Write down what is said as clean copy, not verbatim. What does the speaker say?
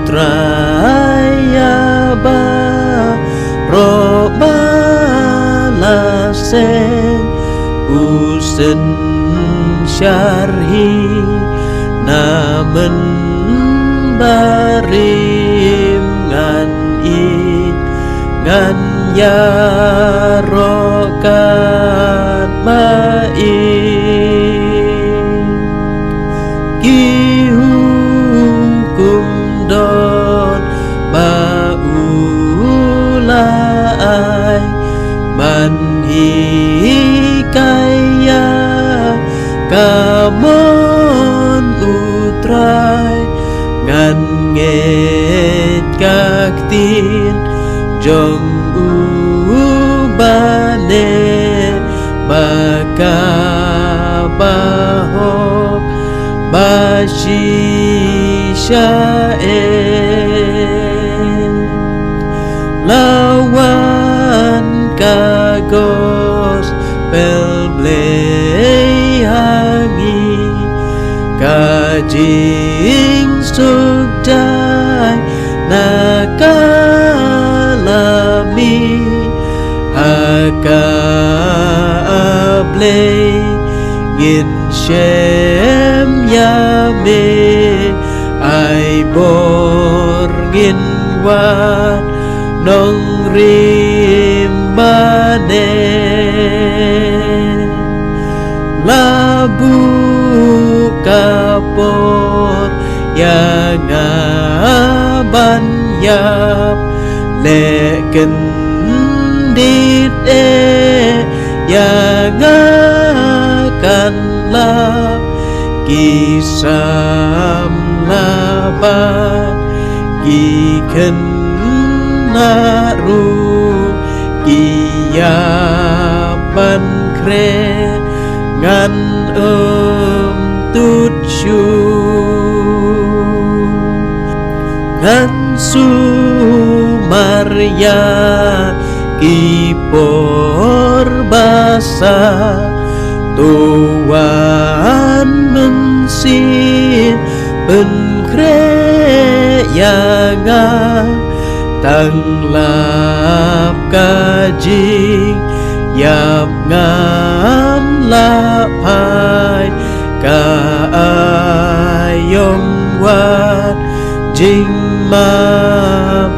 Utraya ba Roba la sen Usen syarhi Namen barim ngan in Ngan ya rokat main Ki hukum don baulai Man hi kaya Kamon utrai Ngan nget kaktin Jong ubane Baka bahok Bashisyaen Lawan kagos Pelblei hangi Kajing sugdai Nakalami Hakablei Ngin syem yame Ai bor ngin wat Nong rimbane Labu kapor Yang aban yap Leken dit Yang akan lap Kisam labat Kiken naru Kiyapan kre Ngan tutsyu Ngan sumarya Kipor basa Tuan mensin Penkre yanga Tanglap kajing Yap ngam lapai Kaayong wat Jing map